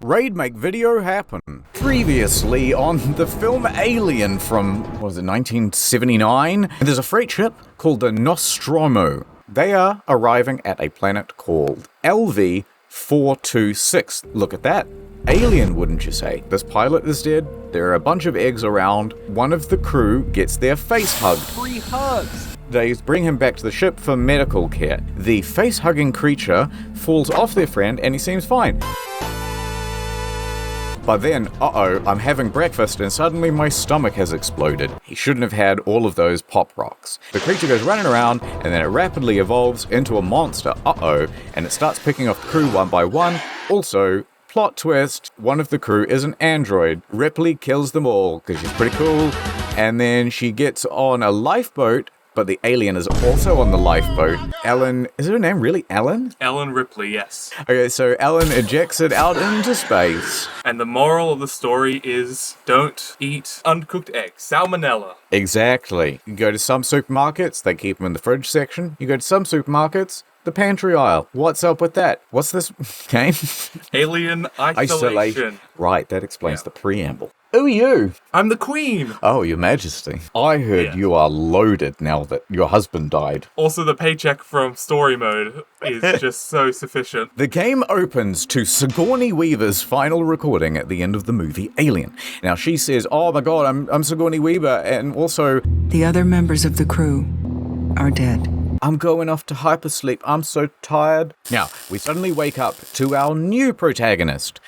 Raid make video happen. Previously on the film Alien from, 1979? There's a freight ship called the Nostromo. They are arriving at a planet called LV-426. Look at that. Alien, wouldn't you say? This pilot is dead. There are a bunch of eggs around. One of the crew gets their face hugged. Free hugs! They bring him back to the ship for medical care. The face-hugging creature falls off their friend and he seems fine. But then, I'm having breakfast and suddenly my stomach has exploded. He shouldn't have had all of those pop rocks. The creature goes running around and then it rapidly evolves into a monster, and it starts picking off the crew one by one. Also, plot twist, one of the crew is an android. Ripley kills them all because she's pretty cool. And then she gets on a lifeboat, but the alien is also on the lifeboat. Ellen, is her name really Ellen? Ellen Ripley, yes. Okay, so Ellen ejects it out into space. And the moral of the story is don't eat uncooked eggs. Salmonella. Exactly. You go to some supermarkets, they keep them in the fridge section. You go to some supermarkets, the pantry aisle. What's up with that? What's this game? Alien isolation. Right, that explains the preamble. Who are you? I'm the Queen. Oh, Your Majesty. I heard you are loaded now that your husband died. Also, the paycheck from story mode is just so sufficient. The game opens to Sigourney Weaver's final recording at the end of the movie Alien. Now, she says, oh my god, I'm Sigourney Weaver, and also... The other members of the crew are dead. I'm going off to hypersleep. I'm so tired. Now, we suddenly wake up to our new protagonist,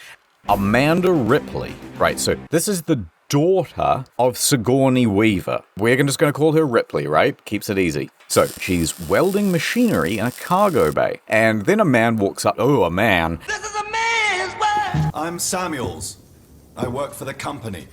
Amanda Ripley. Right, so this is the daughter of Sigourney Weaver. We're just going to call her Ripley, right? Keeps it easy. So, she's welding machinery in a cargo bay. And then a man walks up. Oh, a man. This is a man's world! I'm Samuels. I work for the company.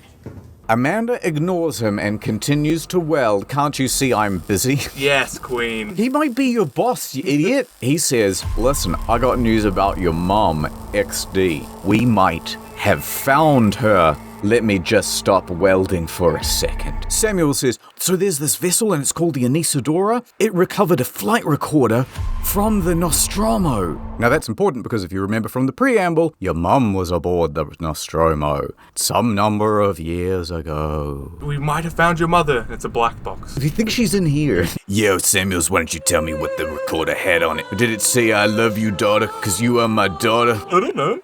Amanda ignores him and continues to weld. Can't you see I'm busy? Yes, Queen. He might be your boss, you idiot. He says, listen, I got news about your mom, XD. We might have found her. Let me just stop welding for a second. Samuel says, so there's this vessel and it's called the Anesidora. It recovered a flight recorder from the Nostromo. Now that's important because if you remember from the preamble, your mum was aboard the Nostromo some number of years ago. We might have found your mother. It's a black box. Do you think she's in here? Yo, Samuels, why don't you tell me what the recorder had on it? Did it say, I love you, daughter, because you are my daughter? I don't know.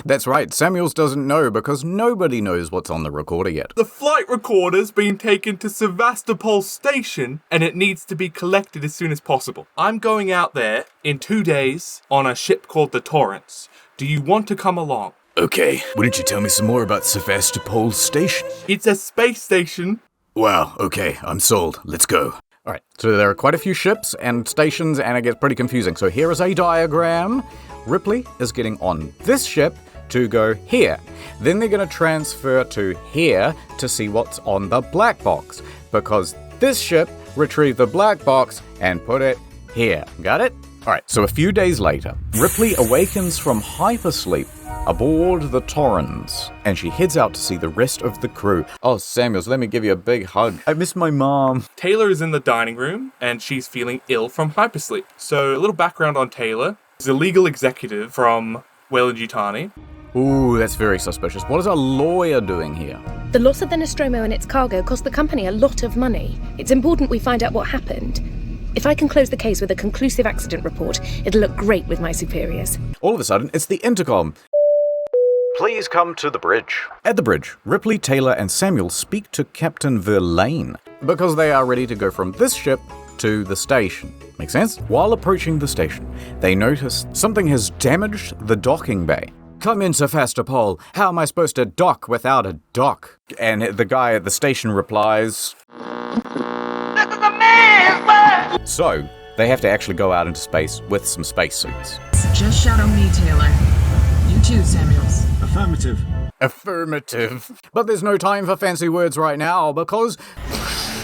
That's right, Samuels doesn't know because nobody knows what's on the recorder yet. The flight recorder's been taken to Sevastopol station and it needs to be collected as soon as possible. I'm going out there in 2 days on a ship called the Torrance. Do you want to come along? Okay, why don't you tell me some more about Sevastopol station? It's a space station. Wow, okay, I'm sold. Let's go. Alright, so there are quite a few ships and stations and it gets pretty confusing. So here is a diagram. Ripley is getting on this ship to go here. Then they're going to transfer to here to see what's on the black box. Because this ship retrieved the black box and put it here. Got it? Alright, so a few days later, Ripley awakens from hypersleep aboard the Torrance, and she heads out to see the rest of the crew. Oh, Samuels, let me give you a big hug. I miss my mom. Taylor is in the dining room, and she's feeling ill from hypersleep. So, a little background on Taylor. She's a legal executive from Weyland-Yutani. Ooh, that's very suspicious. What is a lawyer doing here? The loss of the Nostromo and its cargo cost the company a lot of money. It's important we find out what happened. If I can close the case with a conclusive accident report, it'll look great with my superiors. All of a sudden, it's the intercom. Please come to the bridge. At the bridge, Ripley, Taylor, and Samuel speak to Captain Verlaine because they are ready to go from this ship to the station. Make sense? While approaching the station, they notice something has damaged the docking bay. Come in, Sevastopol. How am I supposed to dock without a dock? And the guy at the station replies, This is a man's world! so they have to actually go out into space with some spacesuits. Just shadow me, Taylor. You too, Samuels. Affirmative. Affirmative. But there's no time for fancy words right now because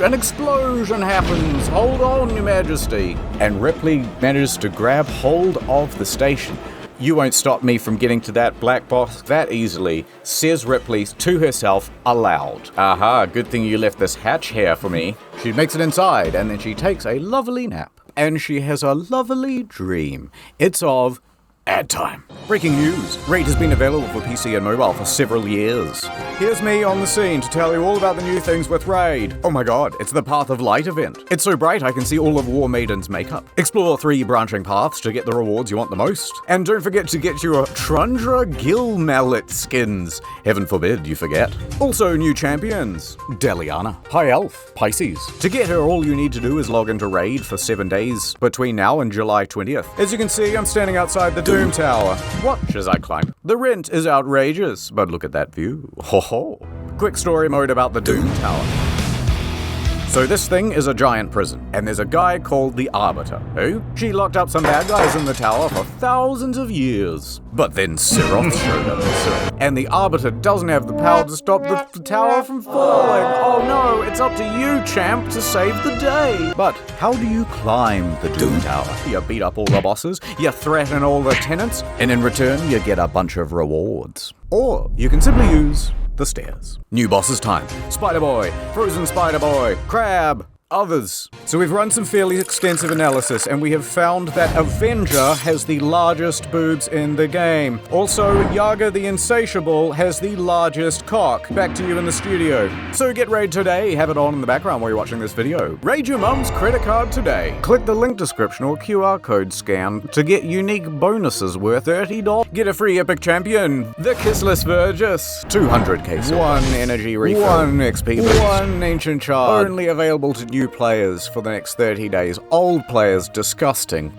an explosion happens. Hold on, Your Majesty. And Ripley manages to grab hold of the station. You won't stop me from getting to that black box that easily, says Ripley to herself aloud. Aha, good thing you left this hatch here for me. She makes it inside and then she takes a lovely nap. And she has a lovely dream. It's of Ad time. Breaking news. Raid has been available for PC and mobile for several years. Here's me on the scene to tell you all about the new things with Raid. Oh my god, it's the Path of Light event. It's so bright I can see all of War Maiden's makeup. Explore 3 branching paths to get the rewards you want the most. And don't forget to get your Trundra Gill Mallet skins. Heaven forbid you forget. Also new champions. Deliana, High Elf, Pisces. To get her, all you need to do is log into Raid for 7 days between now and July 20th. As you can see, I'm standing outside the Doom Tower. Watch as I climb. The rent is outrageous, but look at that view. Ho ho. Quick story mode about the Doom Tower. So this thing is a giant prison, and there's a guy called the Arbiter, who she locked up some bad guys in the tower for thousands of years. But then Siroth showed up, and the Arbiter doesn't have the power to stop the tower from falling. Oh no, it's up to you, champ, to save the day. But how do you climb the Doom Tower? You beat up all the bosses, you threaten all the tenants, and in return you get a bunch of rewards. Or you can simply use the stairs. New bosses time. Spider-Boy, Frozen Spider-Boy, Crab, others. So we've run some fairly extensive analysis and we have found that Avenger has the largest boobs in the game. Also, Yaga the Insatiable has the largest cock. Back to you in the studio. So get Raid today, have it on in the background while you're watching this video. Raid your mum's credit card today. Click the link description or QR code scan to get unique bonuses worth $30. Get a free epic champion, the Kissless Vergis. 200k silver, 1 energy refill, 1 XP boost, 1 ancient shard. Only available to new players for the next 30 days. Old players, disgusting.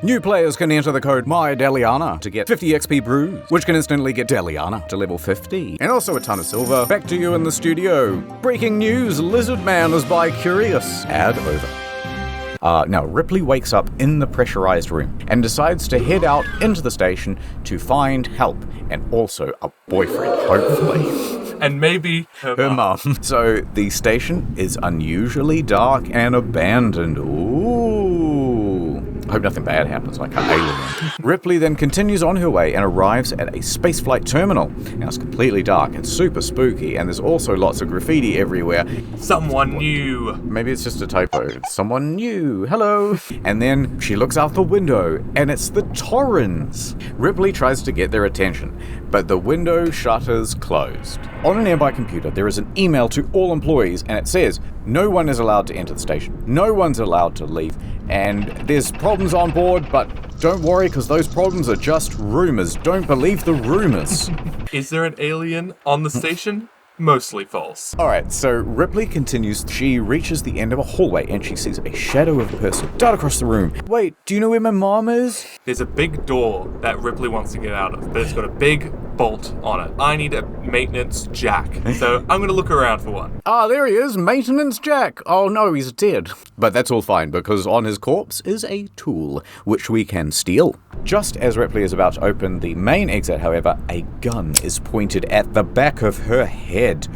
New players can enter the code MyDeliana to get 50 XP brews, which can instantly get Deliana to level 50. And also a ton of silver. Back to you in the studio. Breaking news, Lizard Man is bi-curious. Ad over. Now, Ripley wakes up in the pressurized room and decides to head out into the station to find help and also a boyfriend, hopefully. And maybe her mum. So the station is unusually dark and abandoned. Ooh. I hope nothing bad happens like her alien. Ripley then continues on her way and arrives at a spaceflight terminal. Now it's completely dark and super spooky, and there's also lots of graffiti everywhere. Someone new. Maybe it's just a typo. Someone new. Hello. And then she looks out the window, and it's the Torrens. Ripley tries to get their attention, but the window shutters closed. On a nearby computer, there is an email to all employees, and it says, no one is allowed to enter the station. No one's allowed to leave. And there's problems on board, but don't worry, because those problems are just rumors. Don't believe the rumors. Is there an alien on the station? Mostly false. Alright, so Ripley continues. She reaches the end of a hallway and she sees a shadow of a person dart across the room. Wait, do you know where my mom is? There's a big door that Ripley wants to get out of, but it's got a big bolt on it. I need a maintenance jack, so I'm gonna look around for one. Ah, there he is, Maintenance Jack. Oh no, he's dead. But that's all fine, because on his corpse is a tool, which we can steal. Just as Ripley is about to open the main exit, however, a gun is pointed at the back of her head.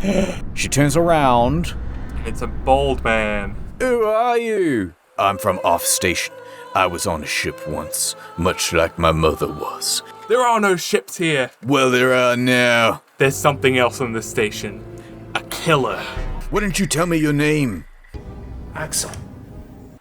She turns around. It's a bald man. Who are you? I'm from off station. I was on a ship once, much like my mother was. There are no ships here. Well, there are now. There's something else on this station. A killer. Why don't you tell me your name? Axel.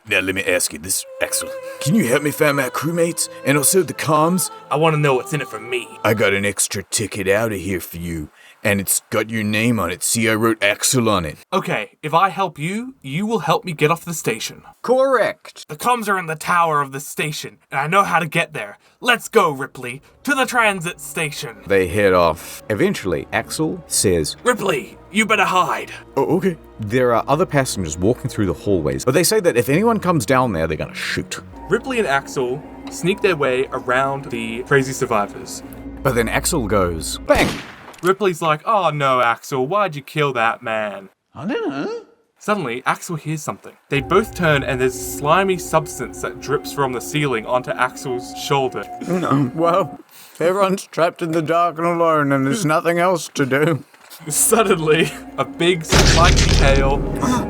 Now let me ask you this, Axel. Can you help me find my crewmates and also the comms? I want to know what's in it for me. I got an extra ticket out of here for you, and it's got your name on it. See, I wrote Axel on it. Okay, if I help you, you will help me get off the station. Correct. The comms are in the tower of the station, and I know how to get there. Let's go, Ripley, to the transit station. They head off. Eventually, Axel says, Ripley, you better hide. Oh, okay. There are other passengers walking through the hallways, but they say that if anyone comes down there, they're gonna shoot. Ripley and Axel sneak their way around the crazy survivors. But then Axel goes, bang! Ripley's like, oh no, Axel, why'd you kill that man? I don't know. Suddenly, Axel hears something. They both turn and there's slimy substance that drips from the ceiling onto Axel's shoulder. Well, everyone's trapped in the dark and alone, and there's nothing else to do. Suddenly, a big spiky tail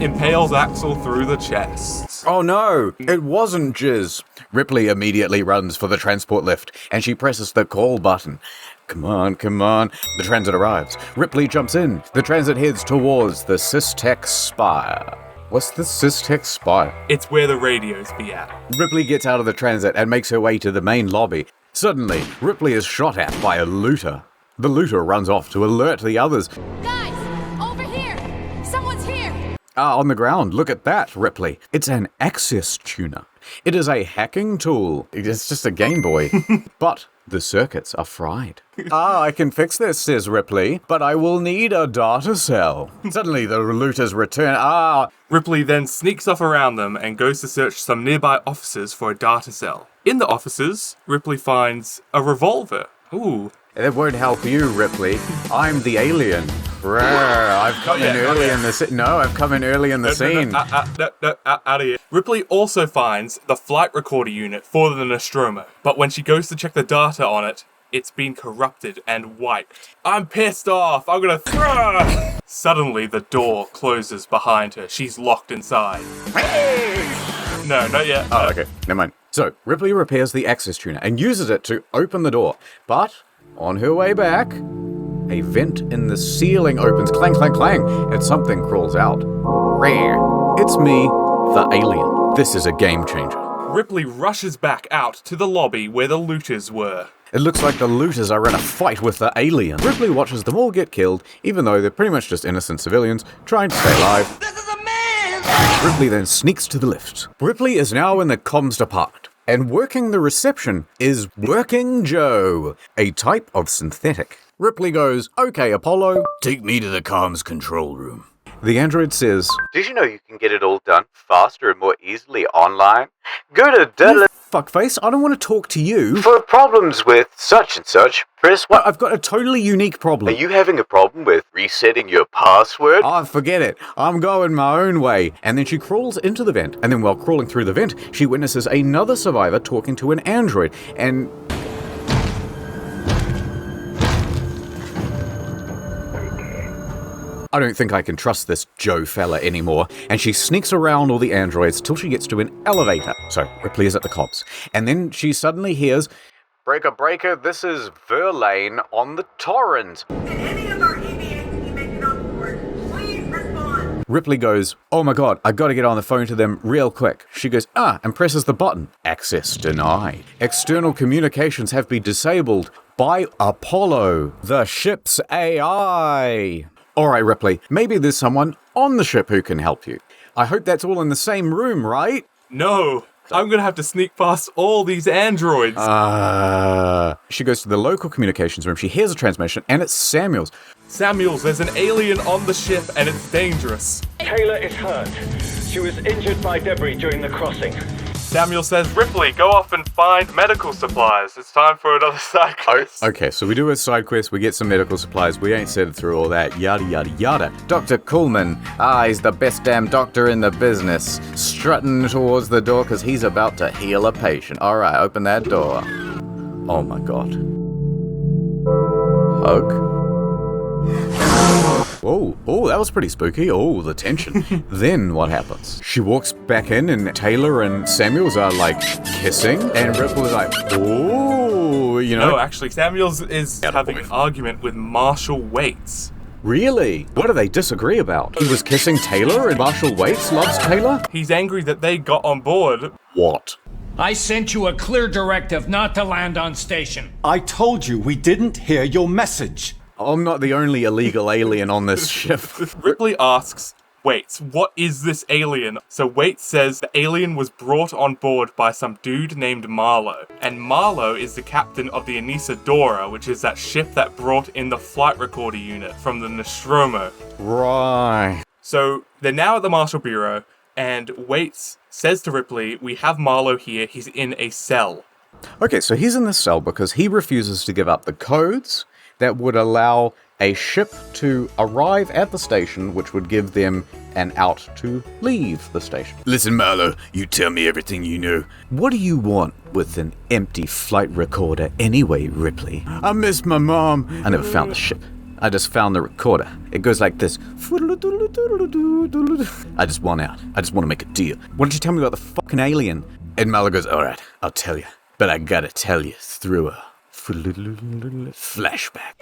impales Axel through the chest. Oh no, it wasn't jizz. Ripley immediately runs for the transport lift, and she presses the call button. Come on, come on. The transit arrives. Ripley jumps in. The transit heads towards the Systech Spire. What's the Systech Spire? It's where the radios be at. Ripley gets out of the transit and makes her way to the main lobby. Suddenly, Ripley is shot at by a looter. The looter runs off to alert the others. Guys, over here! Someone's here! On the ground, look at that, Ripley. It's an access tuner. It is a hacking tool. It's just a Game Boy. But the circuits are fried. I can fix this, says Ripley, but I will need a data cell. Suddenly, the looters return. Ripley then sneaks off around them and goes to search some nearby offices for a data cell. In the offices, Ripley finds a revolver. Ooh. It won't help you, Ripley. I'm the alien. I've come in early in the scene. No, I've come in early in the scene. Out of here. Ripley also finds the flight recorder unit for the Nostromo, but when she goes to check the data on it, it's been corrupted and wiped. I'm pissed off. I'm gonna throw. Suddenly, the door closes behind her. She's locked inside. No, not yet. Oh, okay. Never mind. So, Ripley repairs the access tuner and uses it to open the door. But, on her way back, a vent in the ceiling opens. Clang, clang, clang. And something crawls out. Rare. It's me, the alien. This is a game changer. Ripley rushes back out to the lobby where the looters were. It looks like the looters are in a fight with the alien. Ripley watches them all get killed, even though they're pretty much just innocent civilians trying to stay alive. This is a man! Ripley then sneaks to the lift. Ripley is now in the comms department, and working the reception is Working Joe, a type of synthetic. Ripley goes, "Okay, Apollo, take me to the comms control room." The android says, "Did you know you can get it all done faster and more easily online? Go to "Fuckface, I don't want to talk to you. For problems with such and such, press 1. I've got a totally unique problem." Are you having a problem with resetting your password? "Oh, forget it. I'm going my own way." And then she crawls into the vent, and then while crawling through the vent, she witnesses another survivor talking to an android, and... I don't think I can trust this Joe fella anymore, and she sneaks around all the androids till she gets to an elevator. So, Ripley is at the cops. And then she suddenly hears, Breaker, breaker, this is Verlaine on the torrent. Can any of our EVA teammates on board please respond? Ripley goes, "Oh my god, I gotta get on the phone to them real quick." She goes, and presses the button. Access denied. External communications have been disabled by Apollo, the ship's AI. Alright, Ripley, maybe there's someone on the ship who can help you. I hope that's all in the same room, right? No, I'm gonna have to sneak past all these androids. She goes to the local communications room, she hears a transmission, and it's Samuels. Samuels, there's an alien on the ship and it's dangerous. Taylor is hurt. She was injured by debris during the crossing. Samuel says, Ripley, go off and find medical supplies. It's time for another side quest. Okay, so we do a side quest, we get some medical supplies, we ain't said through all that, yada yada yada. Dr. Coolman, he's the best damn doctor in the business, strutting towards the door because he's about to heal a patient. Alright, open that door. Oh my god. Hug? Oh, that was pretty spooky. Oh, the tension. Then what happens? She walks back in and Taylor and Samuels are like kissing and Ripley's like, oh, you know. No, actually, Samuels is having an argument with Marshall Waits. Really? What do they disagree about? He was kissing Taylor and Marshall Waits loves Taylor? He's angry that they got on board. What? I sent you a clear directive not to land on station. I told you we didn't hear your message. I'm not the only illegal alien on this ship. Ripley asks Waits, what is this alien? So Waits says the alien was brought on board by some dude named Marlow. And Marlow is the captain of the Anesidora, which is that ship that brought in the flight recorder unit from the Nostromo. Right. So they're now at the Marshall Bureau, and Waits says to Ripley, we have Marlow here, he's in a cell. Okay, so he's in the cell because he refuses to give up the codes that would allow a ship to arrive at the station, which would give them an out to leave the station. Listen, Marlow, you tell me everything you know. What do you want with an empty flight recorder anyway, Ripley? I miss my mom. I never found the ship. I just found the recorder. It goes like this. I just want out. I just want to make a deal. Why don't you tell me about the fucking alien? And Marlow goes, all right, I'll tell you. But I gotta tell you through a flashback.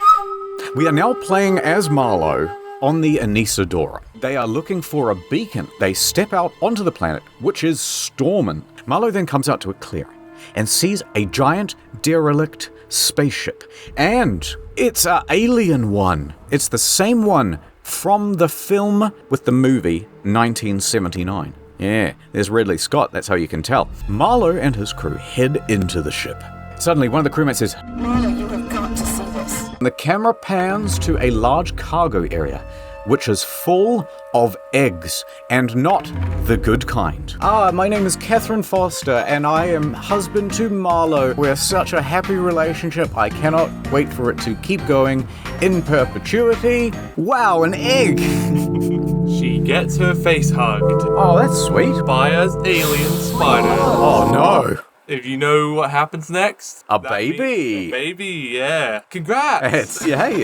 We are now playing as Marlow on the Anesidora. They are looking for a beacon. They step out onto the planet, which is storming. Marlow then comes out to a clearing. and sees a giant derelict spaceship. And it's an alien one. It's the same one from the film with the movie 1979. Yeah, there's Ridley Scott, that's how you can tell. Marlow and his crew head into the ship. Suddenly, one of the crewmates says, Marlow, you have got to see this. the camera pans to a large cargo area, which is full of eggs, and not the good kind. My name is Catherine Foster, and I am husband to Marlow. We're such a happy relationship, I cannot wait for it to keep going in perpetuity. Wow, an egg! She gets her face hugged Oh, that's sweet. by an alien spider. Oh no! If you know what happens next, A that means baby. a baby, yeah. Congrats. It's okay,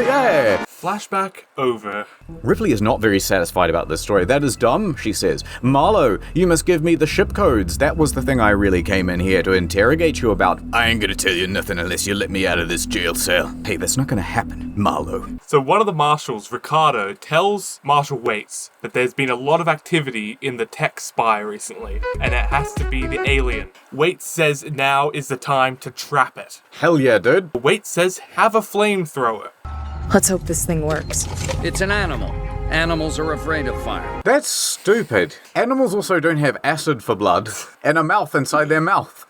yeah. Flashback over. Ripley is not very satisfied about this story. That is dumb, she says. Marlow, you must give me the ship codes. That was the thing I really came in here to interrogate you about. I ain't gonna tell you nothing unless you let me out of this jail cell. Hey, that's not gonna happen, Marlow. So one of the marshals, Ricardo, tells Marshal Waits that there's been a lot of activity in the tech spy recently, and it has to be the alien. Waits says now is the time to trap it. Hell yeah, dude. Waits says have a flamethrower. Let's hope this thing works. It's an animal. Animals are afraid of fire. That's stupid. Animals also don't have acid for blood and a mouth inside their mouth.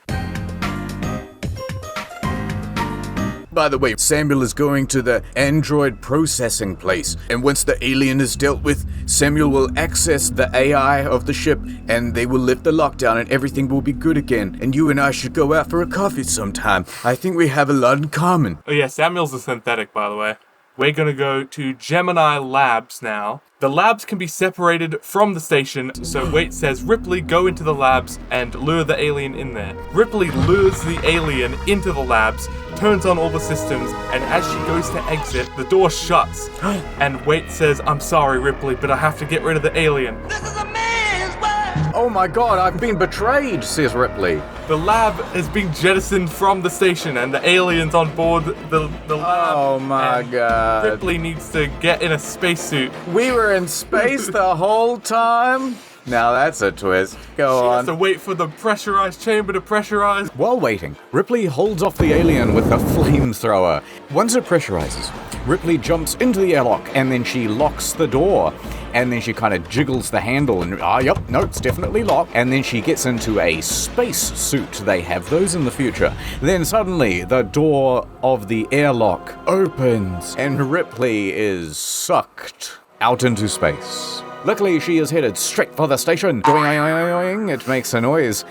By the way, Samuel is going to the android processing place, and once the alien is dealt with, Samuel will access the AI of the ship, and they will lift the lockdown, and everything will be good again, and you and I should go out for a coffee sometime. I think we have a lot in common. Oh yeah, Samuel's a synthetic, by the way. We're gonna go to Gemini Labs now. The labs can be separated from the station, so Waits says, Ripley, go into the labs and lure the alien in there. Ripley lures the alien into the labs, turns on all the systems, and as she goes to exit, the door shuts. And Waits says, I'm sorry, Ripley, but I have to get rid of the alien. This is a man's world! Oh my god, I've been betrayed, says Ripley. The lab is being jettisoned from the station, and the alien's on board the lab. Oh my and god. Ripley needs to get in a spacesuit. We were in space the whole time? Now that's a twist. Go She on. has to wait for the pressurized chamber to pressurize. While waiting, Ripley holds off the alien with a flamethrower. Once it pressurizes, Ripley jumps into the airlock and then she locks the door. And then she kind of jiggles the handle and, yep, no, it's definitely locked. And then she gets into a space suit. They have those in the future. Then suddenly, the door of the airlock opens and Ripley is sucked out into space. Luckily, she is headed straight for the station. Doing, it makes a noise,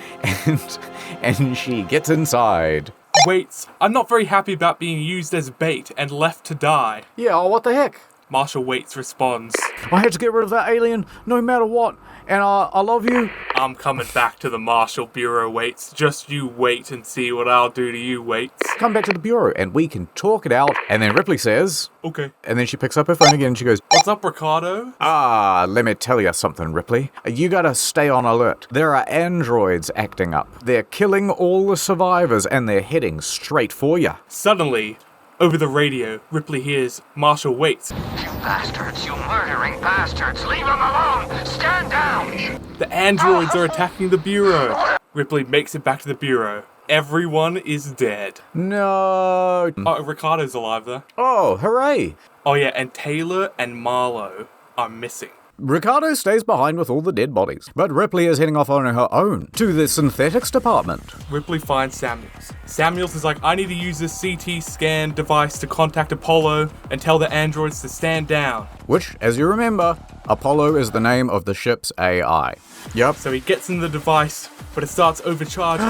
and she gets inside. Waits, I'm not very happy about being used as bait and left to die. Yeah, what the heck? Marshal Waits responds, I had to get rid of that alien, no matter what, and I love you. I'm coming back to the Marshal Bureau, Waits. Just you wait and see what I'll do to you, Waits. Come back to the bureau, and we can talk it out. And then Ripley says, Okay. and then she picks up her phone again, and she goes, What's up, Ricardo? let me tell you something, Ripley. You gotta stay on alert. There are androids acting up. They're killing all the survivors, and they're heading straight for you. Suddenly, over the radio, Ripley hears Marshal Waits. You bastards, you murdering bastards! Leave him alone! Stand down! The androids are attacking the Bureau. Ripley makes it back to the Bureau. Everyone is dead. No. Oh, Ricardo's alive, though. Oh, hooray. Oh yeah, and Taylor and Marlow are missing. Ricardo stays behind with all the dead bodies, but Ripley is heading off on her own to the synthetics department. Ripley finds Samuels. Samuels is like, I need to use this CT scan device to contact Apollo and tell the androids to stand down. Which, as you remember, Apollo is the name of the ship's AI. Yep. So he gets in the device, but it starts overcharging.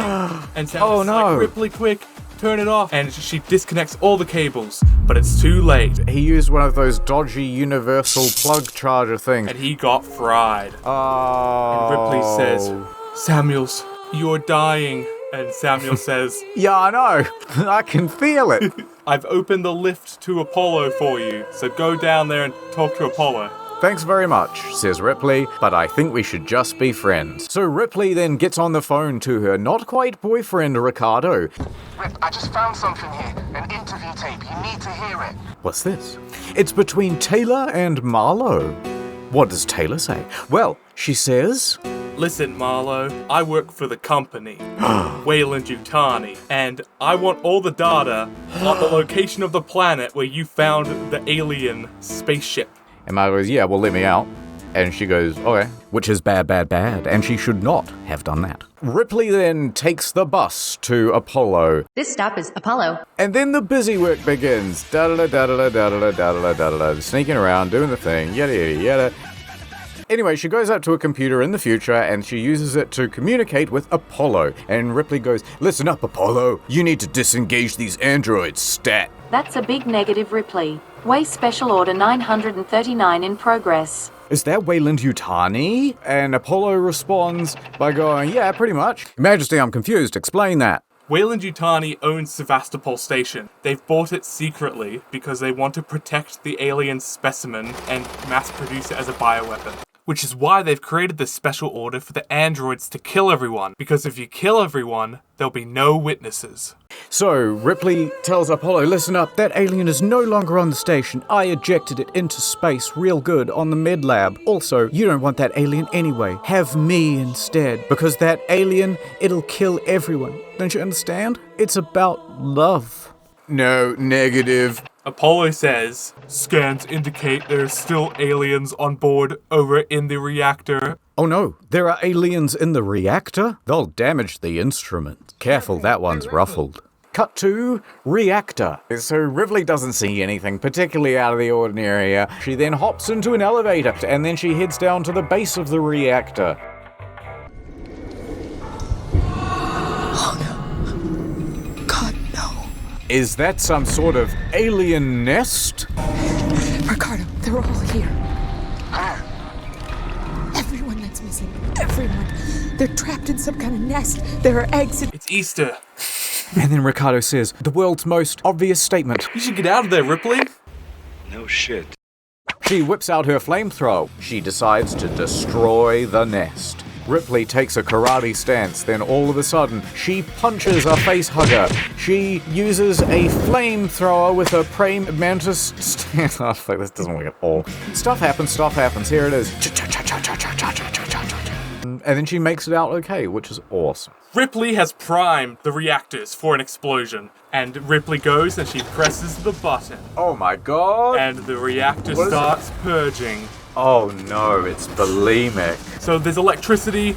And Samuels is no. like, Ripley, quick, turn it off. And she disconnects all the cables, but it's too late. He used one of those dodgy universal plug charger things. And he got fried. Oh. And Ripley says, Samuels, you're dying. And Samuel says, Yeah, I know. I can feel it. I've opened the lift to Apollo for you, so go down there and talk to Apollo. Thanks very much, says Ripley, but I think we should just be friends. So Ripley then gets on the phone to her not-quite boyfriend, Ricardo. Rip, I just found something here. An interview tape. You need to hear it. What's this? It's between Taylor and Marlow. What does Taylor say? Well, she says, Listen, Marlow, I work for the company, Weyland-Yutani, and I want all the data on the location of the planet where you found the alien spaceship. And Marlow goes, yeah, well, let me out. And she goes, okay. Which is bad, bad, bad. And she should not have done that. Ripley then takes the bus to Apollo. This stop is Apollo. And then the busy work begins. Da-da-da-da-da-da-da-da-da-da-da. Sneaking around, doing the thing, yada, yada, yada. Anyway, she goes up to a computer in the future and she uses it to communicate with Apollo. And Ripley goes, listen up, Apollo. You need to disengage these androids, stat. That's a big negative, Ripley. Way Special Order 939 in progress. Is that Weyland-Yutani? And Apollo responds by going, yeah, pretty much. Majesty, I'm confused. Explain that. Weyland-Yutani owns Sevastopol Station. They've bought it secretly because they want to protect the alien specimen and mass produce it as a bioweapon. Which is why they've created this special order for the androids to kill everyone. Because if you kill everyone, there'll be no witnesses. So, Ripley tells Apollo, listen up, that alien is no longer on the station. I ejected it into space real good on the med lab. Also, you don't want that alien anyway. Have me instead. Because that alien, it'll kill everyone. Don't you understand? It's about love. No, negative. Apollo says, scans indicate there are still aliens on board over in the reactor. Oh no, there are aliens in the reactor? They'll damage the instrument. Careful, that one's ruffled. Cut to reactor. So Ripley doesn't see anything particularly out of the ordinary here. She then hops into an elevator and then she heads down to the base of the reactor. Is that some sort of alien nest? Ricardo, they're all here. Everyone that's missing. Everyone. They're trapped in some kind of nest. There are eggs in... It's Easter. And then Ricardo says, the world's most obvious statement. You should get out of there, Ripley. No shit. She whips out her flamethrower. She decides to destroy the nest. Ripley takes a karate stance, then all of a sudden, she punches a face hugger. She uses a flamethrower with a praying mantis stance. Oh, fuck, this doesn't work at all. Stuff happens, here it is. And then she makes it out okay, which is awesome. Ripley has primed the reactors for an explosion. And Ripley goes and she presses the button. Oh my god. And the reactor starts purging. Oh no, it's bulimic. So there's electricity,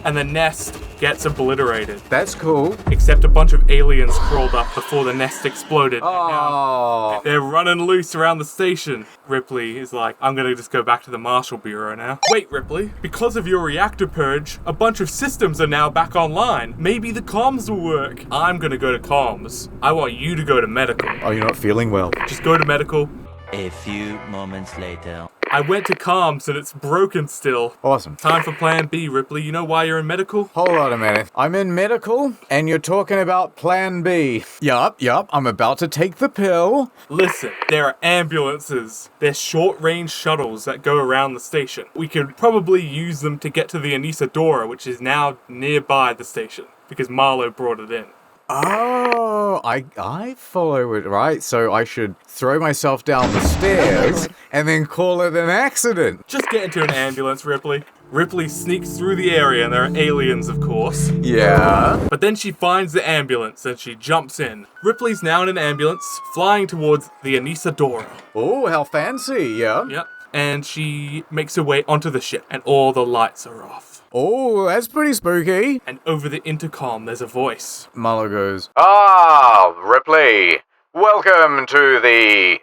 and the nest gets obliterated. That's cool. Except a bunch of aliens crawled up before the nest exploded. Oh. And they're running loose around the station. Ripley is like, I'm gonna just go back to the Marshall Bureau now. Wait, Ripley, because of your reactor purge, a bunch of systems are now back online. Maybe the comms will work. I'm gonna go to comms. I want you to go to medical. Oh, you're not feeling well. Just go to medical. A few moments later. I went to comms and it's broken still. Awesome. Time for plan B, Ripley. You know why you're in medical? Hold on a minute. I'm in medical and you're talking about plan B. Yup, I'm about to take the pill. Listen, there are ambulances. They're short-range shuttles that go around the station. We could probably use them to get to the Anesidora, which is now nearby the station, because Marlow brought it in. Oh, I follow it, right? So I should throw myself down the stairs and then call it an accident. Just get into an ambulance, Ripley. Ripley sneaks through the area and there are aliens, of course. Yeah. But then she finds the ambulance and she jumps in. Ripley's now in an ambulance, flying towards the Anesidora. Oh, how fancy, yeah. Yep. And she makes her way onto the ship and all the lights are off. Oh, that's pretty spooky. And over the intercom, there's a voice. Marlow goes, Ah, Ripley. Welcome to the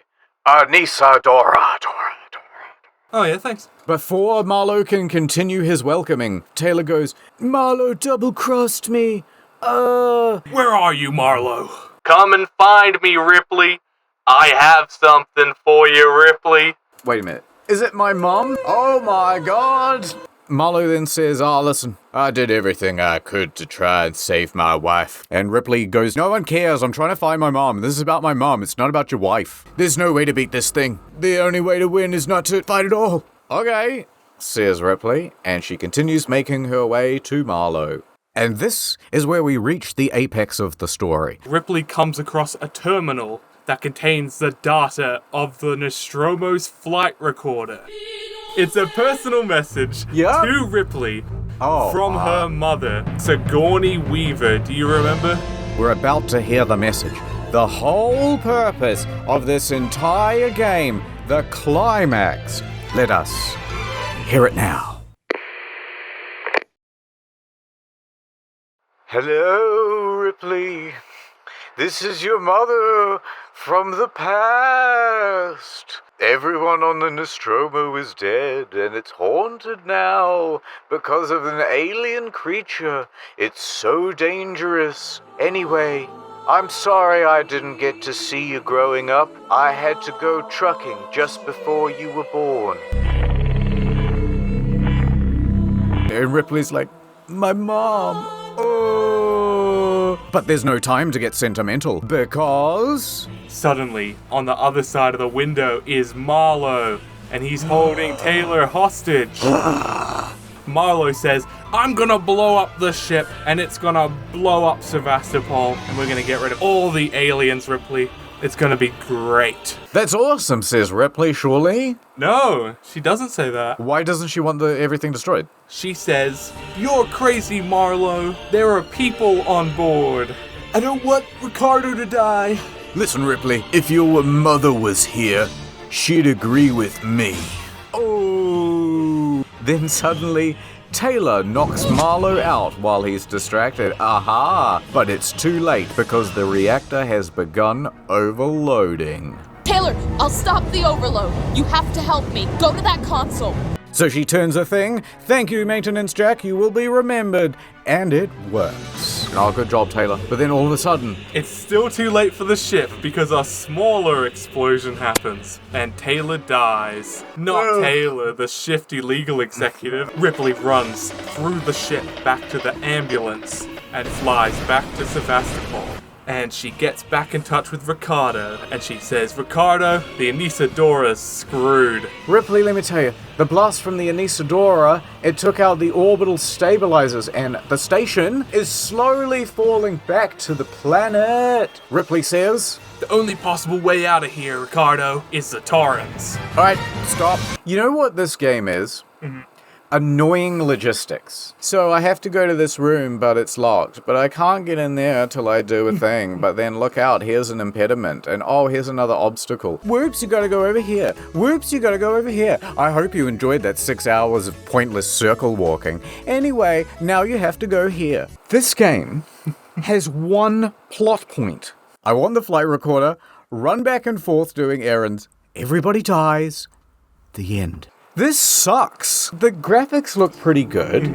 Anesidora. Oh yeah, thanks. Before Marlow can continue his welcoming, Taylor goes, Marlow double-crossed me. Where are you, Marlow? Come and find me, Ripley. I have something for you, Ripley. Wait a minute. Is it my mom? Oh my god. Marlow then says, listen, I did everything I could to try and save my wife. And Ripley goes, no one cares, I'm trying to find my mom. This is about my mom, it's not about your wife. There's no way to beat this thing. The only way to win is not to fight at all. Okay, says Ripley, and she continues making her way to Marlow. And this is where we reach the apex of the story. Ripley comes across a terminal that contains the data of the Nostromo's flight recorder. It's a personal message to Ripley from her mother, Sigourney Weaver. Do you remember? We're about to hear the message. The whole purpose of this entire game, the climax. Let us hear it now. Hello, Ripley. This is your mother from the past. Everyone on the Nostromo is dead, and it's haunted now because of an alien creature. It's so dangerous. Anyway, I'm sorry I didn't get to see you growing up. I had to go trucking just before you were born. And Ripley's like, my mom. Oh. But there's no time to get sentimental because... Suddenly, on the other side of the window is Marlow, and he's holding Taylor hostage. Marlow says, I'm gonna blow up the ship, and it's gonna blow up Sevastopol, and we're gonna get rid of all the aliens, Ripley. It's gonna be great. That's awesome, says Ripley, surely? No, she doesn't say that. Why doesn't she want everything destroyed? She says, you're crazy, Marlow. There are people on board. I don't want Ricardo to die. Listen, Ripley, if your mother was here, she'd agree with me. Oh. Then suddenly, Taylor knocks Marlow out while he's distracted. Aha! But it's too late because the reactor has begun overloading. Taylor, I'll stop the overload. You have to help me. Go to that console. So she turns a thing. Thank you, Maintenance Jack. You will be remembered. And it works. Oh, good job, Taylor. But then all of a sudden... It's still too late for the ship because a smaller explosion happens. And Taylor dies. Not Taylor, the shifty legal executive. Ripley runs through the ship back to the ambulance and flies back to Sevastopol. And she gets back in touch with Ricardo, and she says, Ricardo, the Anesidora screwed. Ripley, let me tell you, the blast from the Anesidora, it took out the orbital stabilizers, and the station is slowly falling back to the planet. Ripley says, the only possible way out of here, Ricardo, is the Torrens. Alright, stop. You know what this game is? Mm-hmm. Annoying logistics. So I have to go to this room, but it's locked. But I can't get in there till I do a thing. But then look out, here's an impediment. And oh, here's another obstacle. Whoops, you gotta go over here. Whoops, you gotta go over here. I hope you enjoyed that 6 hours of pointless circle walking. Anyway, now you have to go here. This game has one plot point. I want the flight recorder, run back and forth doing errands. Everybody dies. The end. This sucks. The graphics look pretty good.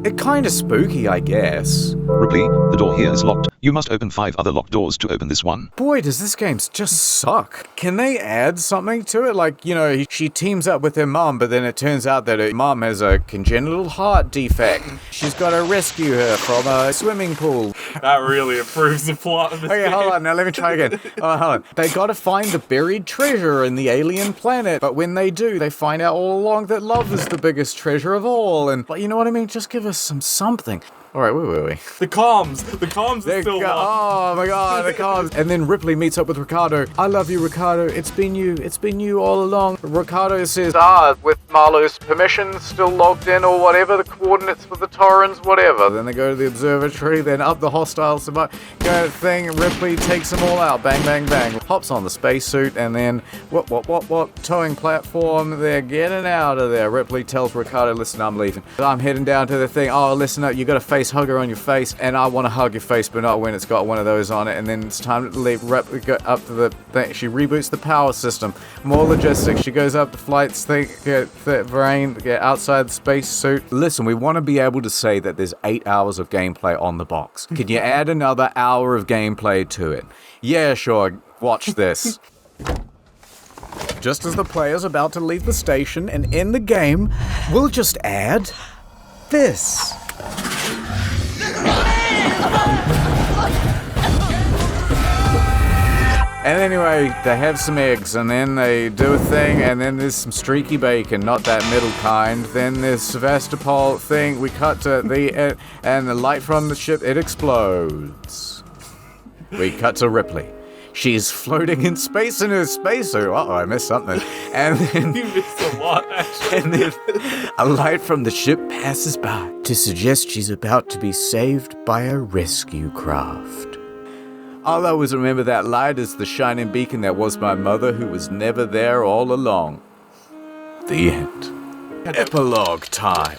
It kinda spooky, I guess. Ripley, the door here is locked. You must open 5 other locked doors to open this one. Boy, does this game just suck. Can they add something to it? Like, you know, she teams up with her mom, but then it turns out that her mom has a congenital heart defect. She's got to rescue her from a swimming pool. That really improves the plot of this game. Hold on, now let me try again. Hold on. They gotta find the buried treasure in the alien planet, but when they do, they find out all along that love is the biggest treasure of all, and, but you know what I mean? Just give us something. Alright, where were we? The comms are still locked. Oh my god, the comms. And then Ripley meets up with Ricardo. I love you, Ricardo. It's been you all along. Ricardo says, with Marlow's permission, still logged in or whatever, the coordinates for the Torrens, whatever. Then they go to the observatory, then up the hostile thing, Ripley takes them all out. Bang, bang, bang. Hops on the spacesuit, and then, what? Towing platform, they're getting out of there. Ripley tells Ricardo, listen, I'm leaving. I'm heading down to the thing. Oh, listen up, you got a face hugger on your face, and I want to hug your face, but not when it's got one of those on it. And then it's time to leave. Go up to the thing. She reboots the power system. More logistics. She goes up the flights thing, get outside the space suit. Listen, we want to be able to say that there's 8 hours of gameplay on the box. Can you add another hour of gameplay to it? Yeah, sure. Watch this. Just as the player's about to leave the station and end the game, we'll just add this. And anyway, they have some eggs, and then they do a thing, and then there's some streaky bacon, not that middle kind. Then there's Sevastopol thing, we cut to and the light from the ship, it explodes. We cut to Ripley. She's floating in space in her spacesuit. Uh-oh, I missed something. And then You missed a lot, actually. and then a light from the ship passes by to suggest she's about to be saved by a rescue craft. I'll always remember that light as the shining beacon that was my mother, who was never there all along. The end. Epilogue time.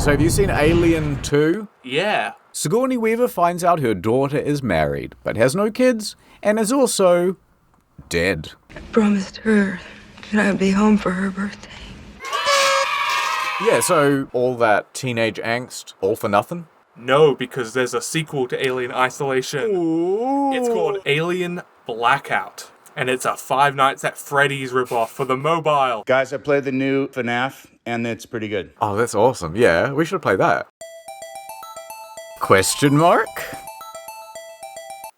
So have you seen Alien 2? Yeah. Sigourney Weaver finds out her daughter is married, but has no kids, and is also dead. I promised her that I'd be home for her birthday. Yeah, so all that teenage angst, all for nothing? No, because there's a sequel to Alien Isolation. Ooh. It's called Alien Blackout. And it's a Five Nights at Freddy's ripoff for the mobile. Guys, I played the new FNAF, and it's pretty good. Oh, that's awesome. Yeah, we should play that. Question mark?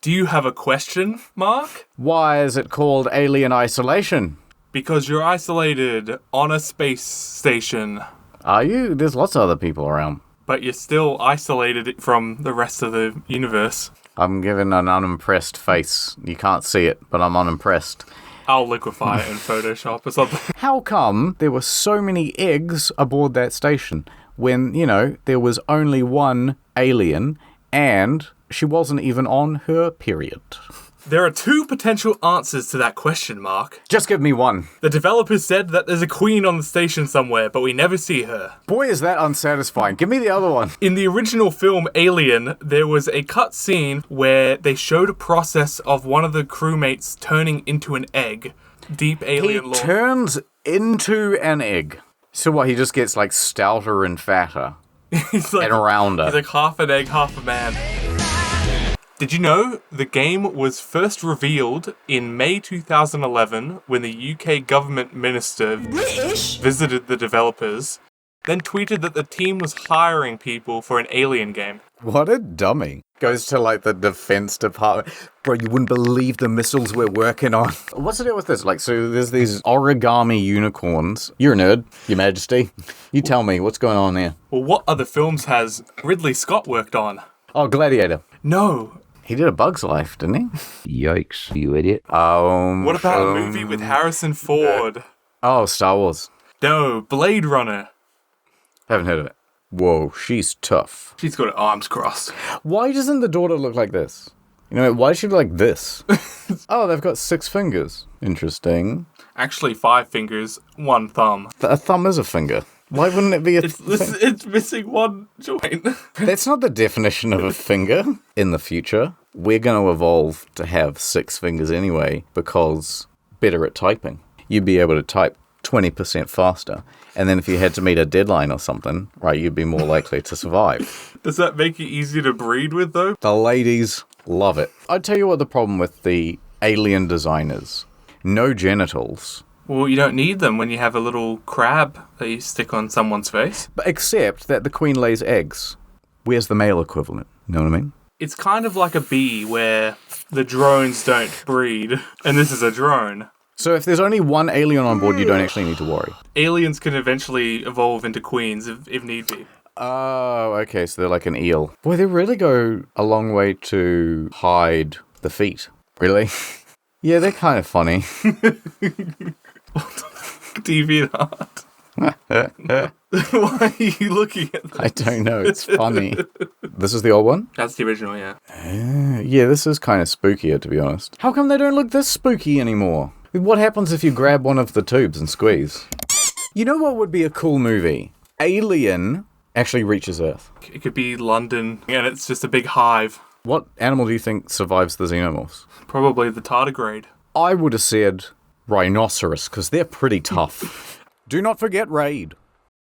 Do you have a question, Mark? Why is it called Alien Isolation? Because you're isolated on a space station. Are you? There's lots of other people around. But you're still isolated from the rest of the universe. I'm giving an unimpressed face. You can't see it, but I'm unimpressed. I'll liquefy it in Photoshop or something. How come there were so many eggs aboard that station when, you know, there was only one alien and she wasn't even on her period? There are two potential answers to that question, Mark. Just give me one. The developers said that there's a queen on the station somewhere, but we never see her. Boy, is that unsatisfying. Give me the other one. In the original film Alien, there was a cut scene where they showed a process of one of the crewmates turning into an egg. Deep alien lore. He turns into an egg. So what, he just gets like stouter and fatter He's like, and rounder. He's like half an egg, half a man. Did you know the game was first revealed in May 2011 when the UK government minister visited the developers, then tweeted that the team was hiring people for an Alien game? What a dummy. Goes to like the defense department. Bro, you wouldn't believe the missiles we're working on. What's the deal with this? Like, so there's these origami unicorns. You're a nerd, Your Majesty. You tell me, what's going on there? Well, what other films has Ridley Scott worked on? Oh, Gladiator. No. He did A Bug's Life, didn't he? Yikes, you idiot. What about a movie with Harrison Ford? Oh, Star Wars. No, Blade Runner. Haven't heard of it. Whoa, she's tough. She's got her arms crossed. Why doesn't the daughter look like this? You know, why is she like this? Oh, they've got 6 fingers. Interesting. Actually, 5 fingers, 1 thumb. A thumb is a finger. Why wouldn't it be a It's missing one joint. That's not the definition of a finger. In the future, we're going to evolve to have 6 fingers anyway, because better at typing. You'd be able to type 20% faster. And then if you had to meet a deadline or something, right, you'd be more likely to survive. Does that make it easier to breed with, though? The ladies love it. I'd tell you what the problem with the Alien design is. No genitals. Well, you don't need them when you have a little crab that you stick on someone's face. But except that the queen lays eggs. Where's the male equivalent? You know what I mean? It's kind of like a bee where the drones don't breed, and this is a drone. So if there's only one alien on board, you don't actually need to worry. Aliens can eventually evolve into queens if need be. Oh, okay, so they're like an eel. Boy, they really go a long way to hide the feet. Really? Yeah, they're kind of funny. DeviantArt. Why are you looking at this? I don't know, it's funny. This is the old one? That's the original, yeah. Yeah, this is kind of spookier, to be honest. How come they don't look this spooky anymore? What happens if you grab one of the tubes and squeeze? You know what would be a cool movie? Alien actually reaches Earth. It could be London, and it's just a big hive. What animal do you think survives the xenomorphs? Probably the tardigrade. I would have said rhinoceros, because they're pretty tough. Do not forget Raid.